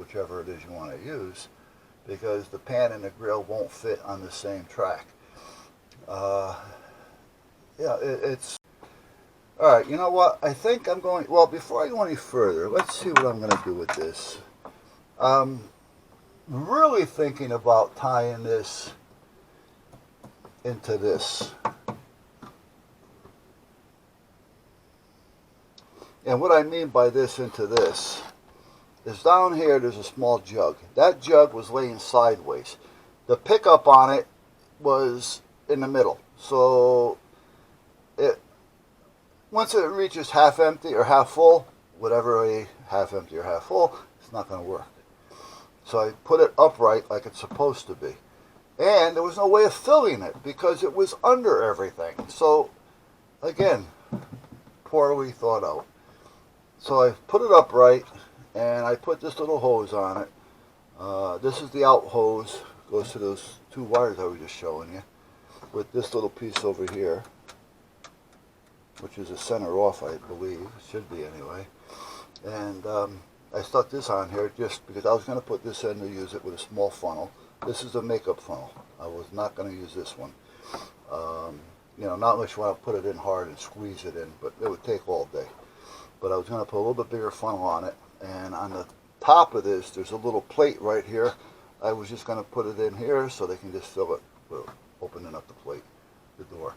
whichever it is you want to use, because the pan and the grill won't fit on the same track. Uh, yeah, it's all right. You know what? I think I'm going. Well, before I go any further, let's see what I'm going to do with this. I'm really thinking about tying this into this. And what I mean by this into this is down here there's a small jug. That jug was laying sideways. The pickup on it was in the middle. So it once it reaches half empty or half full, whatever a half empty or half full, it's not going to work. So I put it upright like it's supposed to be. And there was no way of filling it because it was under everything. So again, poorly thought out. So I put it upright and I put this little hose on it. This is the out hose, goes to those two wires I was just showing you, with this little piece over here, which is a center off, I believe. It should be anyway. And I stuck this on here just because I was going to put this in to use it with a small funnel. This is a makeup funnel. I was not going to use this one. You know, not unless you want to put it in hard and squeeze it in, but it would take all day. But I was going to put a little bit bigger funnel on it, and on the top of this there's a little plate right here. I was just going to put it in here so they can just fill it with opening up the plate, the door.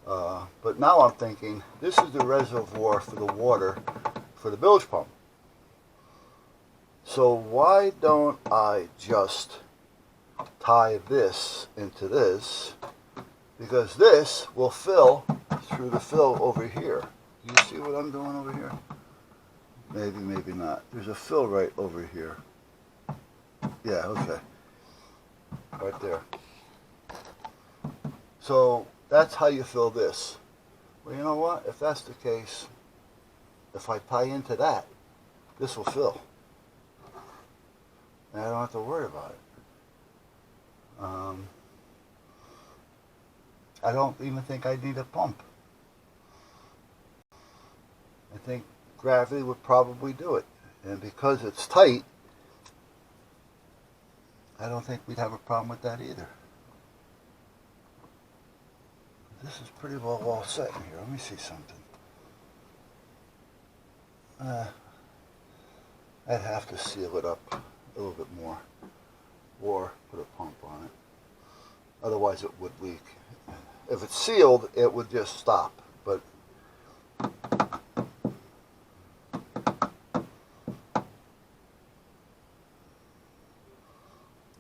But now I'm thinking this is the reservoir for the water for the bilge pump. So why don't I just tie this into this, because this will fill through the fill over here. Do you see what I'm doing over here? Maybe, maybe not. There's a fill right over here. Yeah, okay. Right there. So that's how you fill this. Well, you know what? If that's the case, if I tie into that, this will fill. And I don't have to worry about it. I don't even think I need a pump. I think gravity would probably do it. And because it's tight, I don't think we'd have a problem with that either. This is pretty well all set in here. Let me see something. I'd have to seal it up a little bit more, or put a pump on it. Otherwise it would leak. If it's sealed, it would just stop. But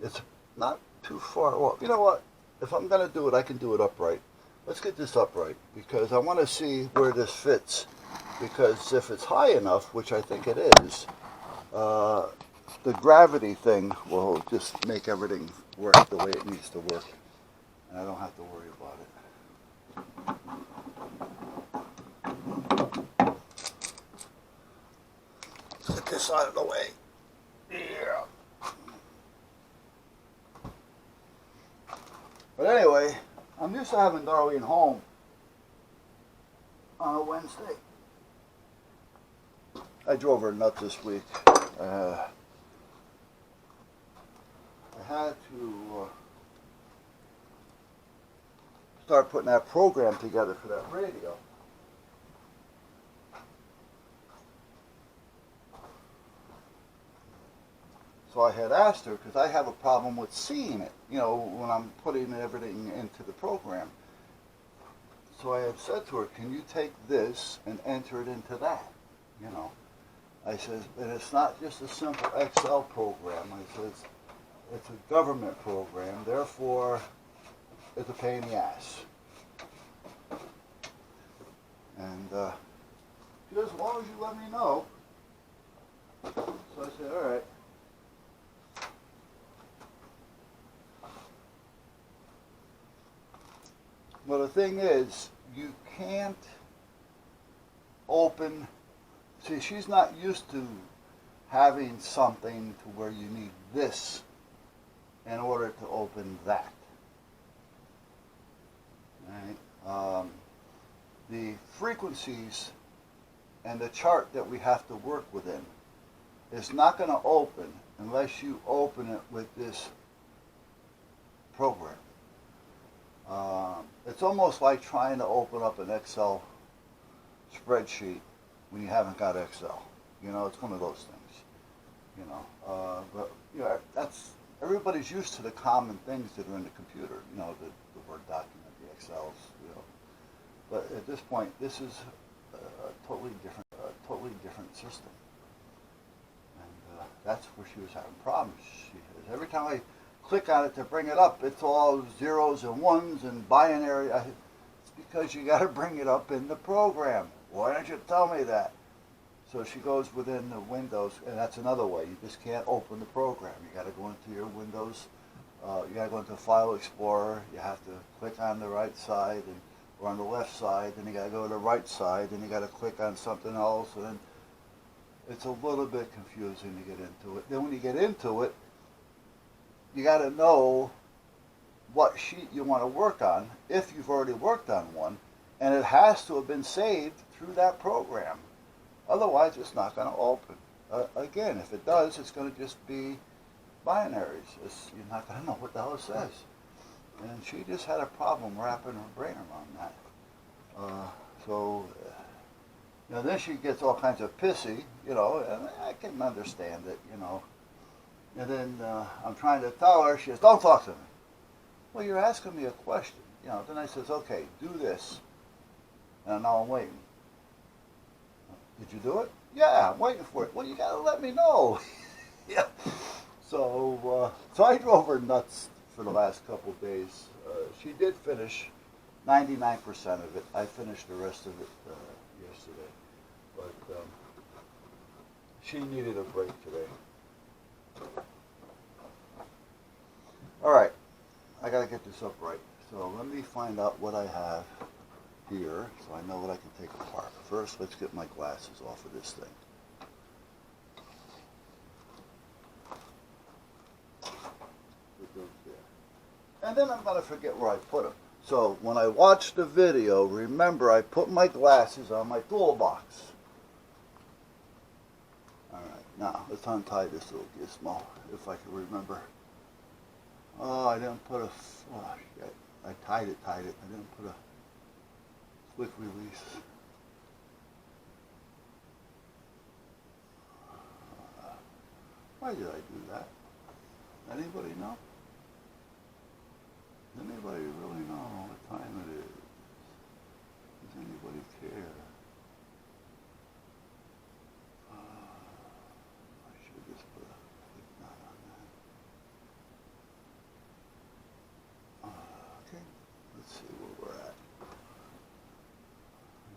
it's not too far. Well, you know what? If I'm going to do it, I can do it upright. Let's get this upright because I want to see where this fits. Because if it's high enough, which I think it is, the gravity thing will just make everything work the way it needs to work. And I don't have to worry about it. Get this out of the way. Yeah. But anyway, I'm used to having Darlene home on a Wednesday. I drove her nuts this week. I had to start putting that program together for that radio. So I had asked her, because I have a problem with seeing it, you know, when I'm putting everything into the program. So I had said to her, can you take this and enter it into that, you know. I says, and it's not just a simple Excel program. I says, it's a government program, therefore it's a pain in the ass. And she says, as long as you let me know. So I said, all right. Well, the thing is, you can't open. See, she's not used to having something to where you need this in order to open that. Right? The frequencies and the chart that we have to work within is not going to open unless you open it with this program. It's almost like trying to open up an Excel spreadsheet when you haven't got Excel. You know, it's one of those things. You know, but you know, that's everybody's used to the common things that are in the computer. You know, the Word document, the Excels. You know, but at this point, this is a totally different system, and that's where she was having problems. Every time I click on it to bring it up, it's all zeros and ones and binary. It's because you got to bring it up in the program. Why don't you tell me that? So she goes within the Windows, and that's another way. You just can't open the program. You got to go into your Windows. You got to go into File Explorer. You have to click on the right side or on the left side. Then you got to go to the right side. Then you got to click on something else. And then it's a little bit confusing to get into it. Then when you get into it, you got to know what sheet you want to work on if you've already worked on one, and it has to have been saved through that program. Otherwise, it's not going to open. Again, if it does, it's going to just be binaries. You're not going to know what the hell it says. And she just had a problem wrapping her brain around that. You know, then she gets all kinds of pissy, you know, and I can understand it, you know. And then I'm trying to tell her, she says, don't talk to me. Well, you're asking me a question. You know, then I says, okay, do this. And now I'm waiting. Did you do it? Yeah, I'm waiting for it. Well, you got to let me know. Yeah. So I drove her nuts for the last couple of days. She did finish 99% of it. I finished the rest of it yesterday. But she needed a break today. All right, I got to get this up right. So let me find out what I have here so I know what I can take apart. First, let's get my glasses off of this thing. Put those there. And then I'm going to forget where I put them. So when I watch the video, remember I put my glasses on my toolbox. All right, now let's untie this little gizmo if I can remember. Oh, I didn't put a, oh shit, I tied it. I didn't put a quick release. Why did I do that? Anybody know? Does anybody really know what time it is? Does anybody care? I should just put a quick knot on that. Okay, let's see where we're at.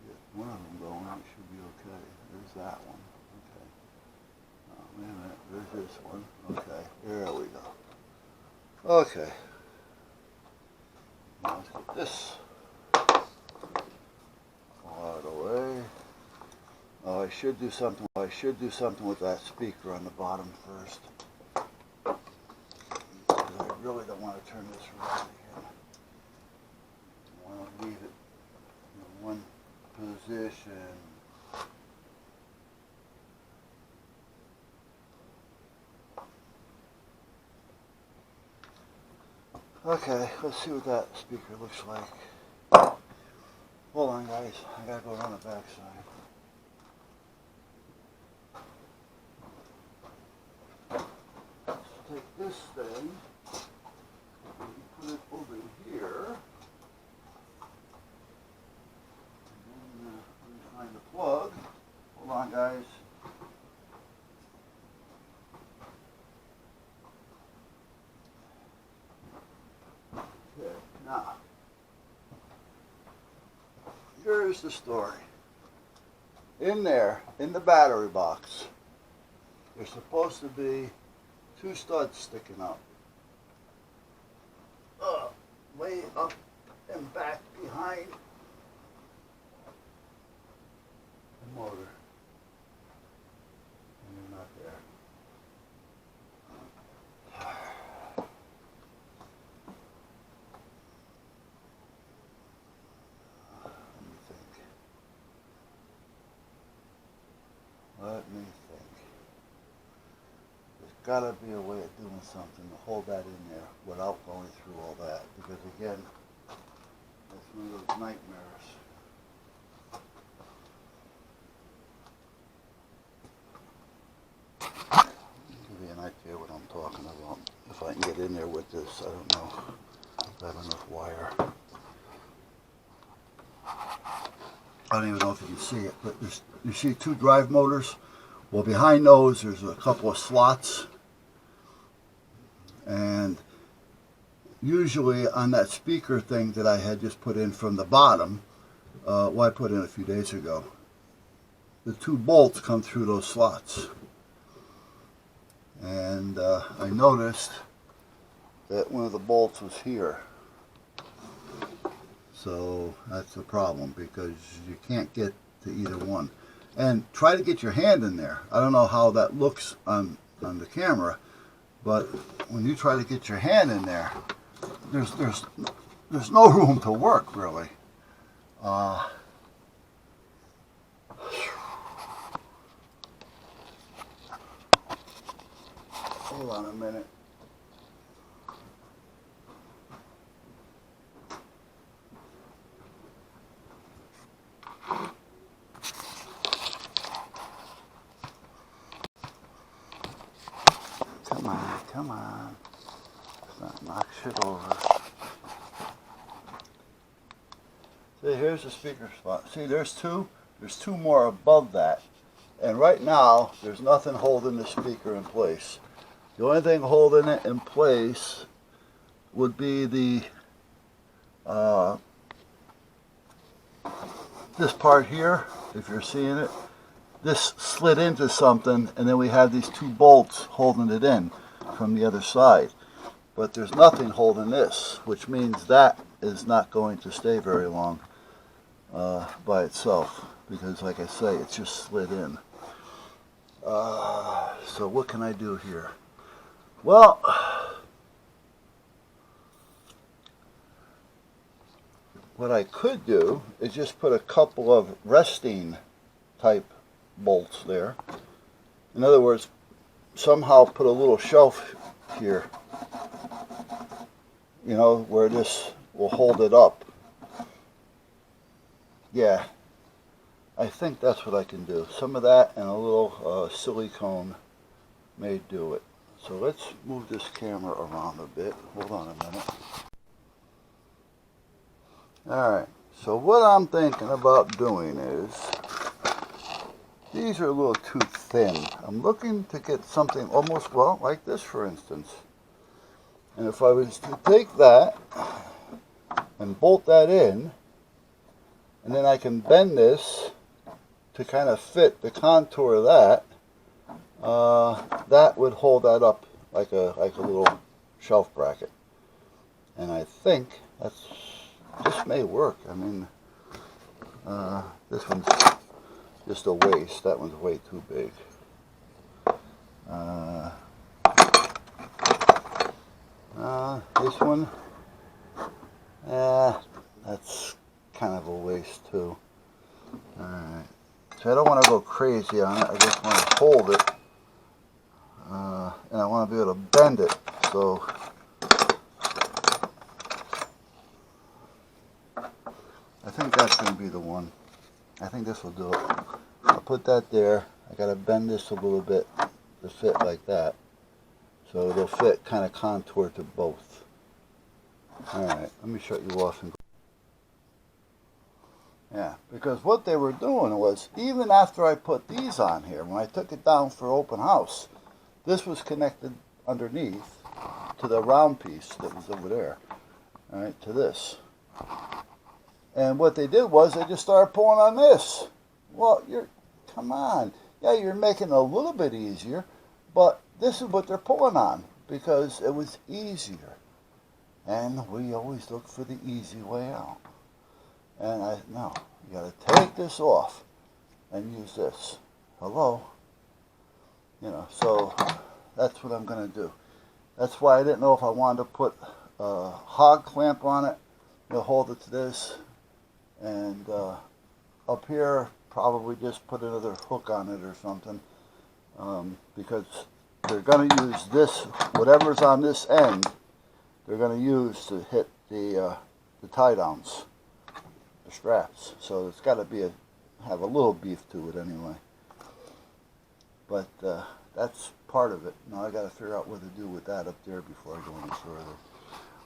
Get one of them going, it should be okay. There's that one. Okay. Oh, wait a minute, there's this one. Okay, there we go. Okay. Now let's get this out of the way. Oh, I should do something with that speaker on the bottom first. Because I really don't want to turn this around again. I want to leave it in one position. Okay, let's see what that speaker looks like. Hold on, guys. I gotta go around the back side. Let's take this thing and put it over here. And then let me find the plug. Hold on, guys. Okay, now, here's the story. In there, in the battery box, there's supposed to be two studs sticking up. Way up and back behind the motor. And they're not there. Let me think. gotta be a way of doing something to hold that in there without going through all that, because again, that's one of those nightmares. Give you an idea what I'm talking about. If I can get in there with this, I don't know if I have enough wire. I don't even know if you can see it, but you see two drive motors? Well, behind those there's a couple of slots, and usually on that speaker thing that I had just put in from the bottom, I put in a few days ago, the two bolts come through those slots. And I noticed that one of the bolts was here. So that's the problem, because you can't get to either one. And try to get your hand in there. I don't know how that looks on the camera, but when you try to get your hand in there, there's no room to work, really. Hold on a minute. Come on. Let's not knock shit over. See, here's the speaker spot. See, there's two more above that. And right now, there's nothing holding the speaker in place. The only thing holding it in place would be the this part here, if you're seeing it. This slid into something, and then we have these two bolts holding it in from the other side. But there's nothing holding this, which means that is not going to stay very long by itself, because like I say, it's just slid in. So what can I do here? Well, what I could do is just put a couple of resting type bolts there. In other words, somehow put a little shelf here, you know, where this will hold it up. Yeah, I think that's what I can do. Some of that and a little silicone may do it. So let's move this camera around a bit. Hold on a minute. Alright, so what I'm thinking about doing is, these are a little too thin. I'm looking to get something almost, well, like this for instance. And if I was to take that and bolt that in, and then I can bend this to kind of fit the contour of that, that would hold that up like a little shelf bracket. And I think this may work. I mean, this one's just a waist. That one's way too big. This one, that's kind of a waist too. Alright. So I don't want to go crazy on it. I just want to hold it. And I want to be able to bend it. So I think that's going to be the one. I think this will do it. I'll put that there. I got to bend this a little bit to fit like that. So it'll fit kind of contour to both. Alright, let me shut you off and go. Yeah, because what they were doing was, even after I put these on here, when I took it down for open house, this was connected underneath to the round piece that was over there. Alright, to this. And what they did was they just started pulling on this. Well, come on. Yeah, you're making it a little bit easier, but this is what they're pulling on because it was easier. And we always look for the easy way out. And no, you got to take this off and use this. Hello? You know, so that's what I'm going to do. That's why I didn't know if I wanted to put a hog clamp on it to hold it to this. And up here, probably just put another hook on it or something, because they're going to use this, whatever's on this end, they're going to use to hit the tie downs, the straps. So it's got to be have a little beef to it anyway. But that's part of it. Now I got to figure out what to do with that up there before I go any further.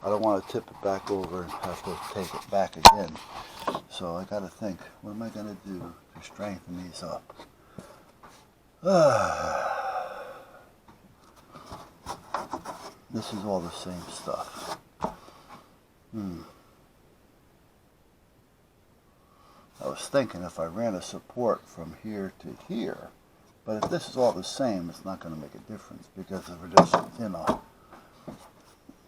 I don't want to tip it back over and have to take it back again. So I got to think, what am I going to do to strengthen these up? This is all the same stuff. I was thinking if I ran a support from here to here, but if this is all the same, it's not going to make a difference because we're just, you know.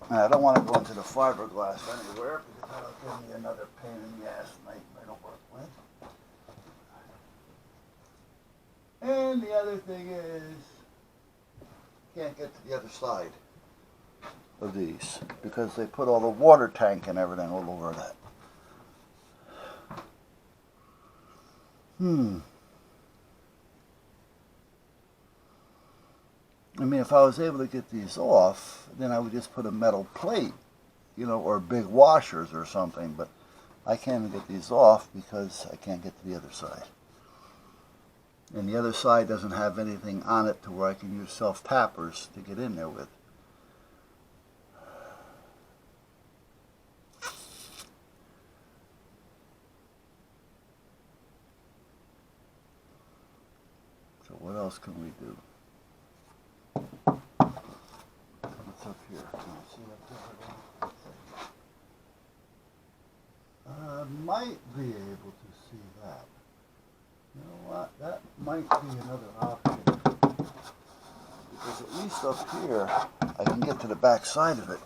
And I don't want to go into the fiberglass anywhere because that'll give me another pain in the ass nightmare to work with. And the other thing is, can't get to the other side of these because they put all the water tank and everything all over that. I mean, if I was able to get these off, then I would just put a metal plate, you know, or big washers or something, but I can't even get these off because I can't get to the other side. And the other side doesn't have anything on it to where I can use self-tappers to get in there with. So what else can we do? What's up here? Can I see up there? I might be able to see that. You know what? That might be another option. Because at least up here, I can get to the back side of it.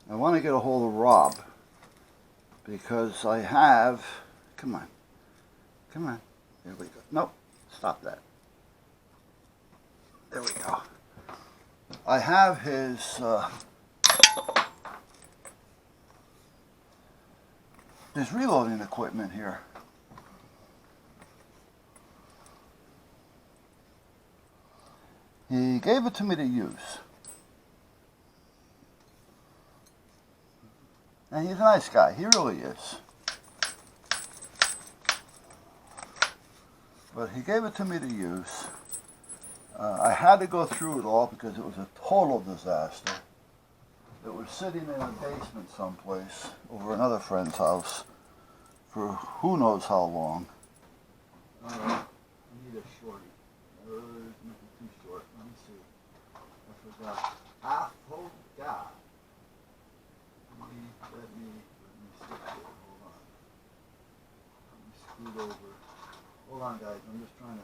I want to get a hold of Rob because I have, come on, there we go. Nope, stop that. There we go. I have his reloading equipment here. He gave it to me to use. And he's a nice guy. He really is. But he gave it to me to use. I had to go through it all because it was a total disaster. It was sitting in a basement someplace over another friend's house for who knows how long. I need a shorty. There's nothing too short. Let me see. I forgot. I forgot. Let me stick it. Hold on. Let me scoot over. Hold on, guys. I'm just trying to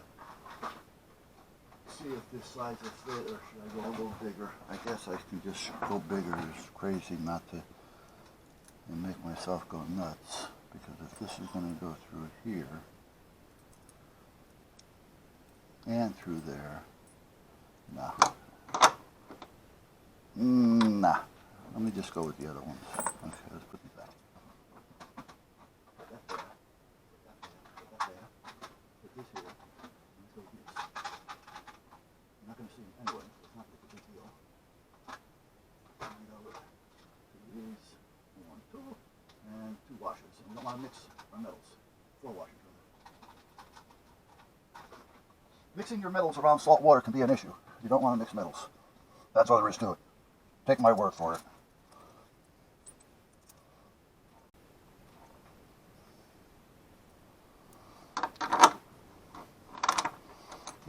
see if this size will fit, or should I go a little bigger? I guess I can just go bigger. It's crazy not to and make myself go nuts, because if this is going to go through here and through there, nah. Nah. Let me just go with the other ones. Okay, let's put these back. Put that there. Put that there. Put this here. Let's go with these. You're not going to see them anyway. It's not a big deal. And we go with these. 1, 2, and 2 washers. And we don't want to mix our metals. 4 washers. Mixing your metals around salt water can be an issue. You don't want to mix metals. That's all there is to it. Take my word for it.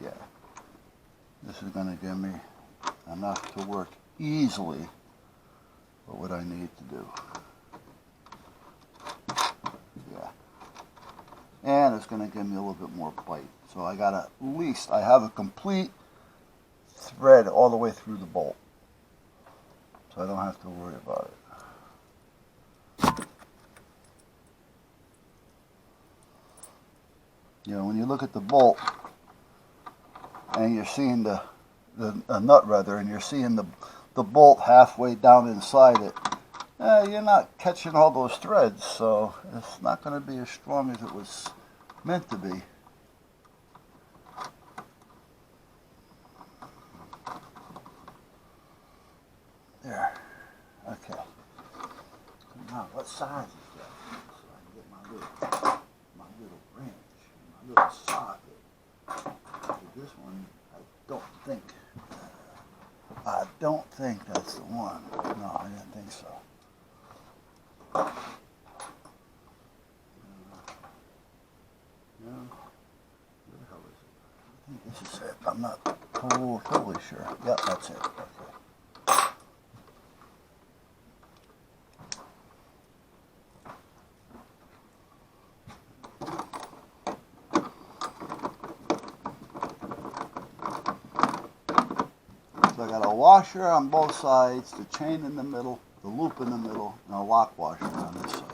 Yeah. This is going to give me enough to work easily for what I need to do. Yeah. And it's going to give me a little bit more bite. So I got at least, I have a complete thread all the way through the bolt. So I don't have to worry about it. You know, when you look at the bolt and you're seeing the nut rather, and you're seeing the bolt halfway down inside it, you're not catching all those threads, so it's not going to be as strong as it was meant to be. There. Okay. Now, what size is that? So I can get my little wrench, my little socket. So this one, I don't think that's the one. No, I didn't think so. No. Where the hell is it? I think this is it. I'm not totally sure. Yep, that's it. Okay. So I got a washer on both sides, the chain in the middle, the loop in the middle, and a lock washer on this side.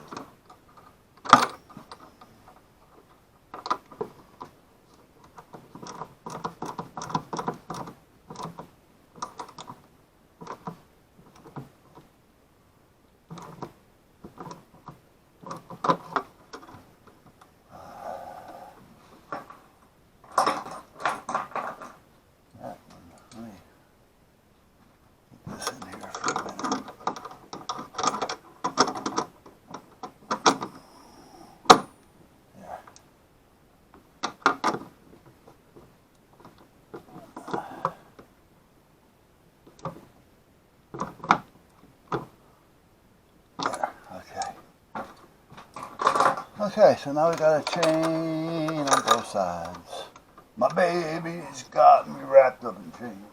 Okay, so now we got a chain on both sides. My baby's got me wrapped up in chains.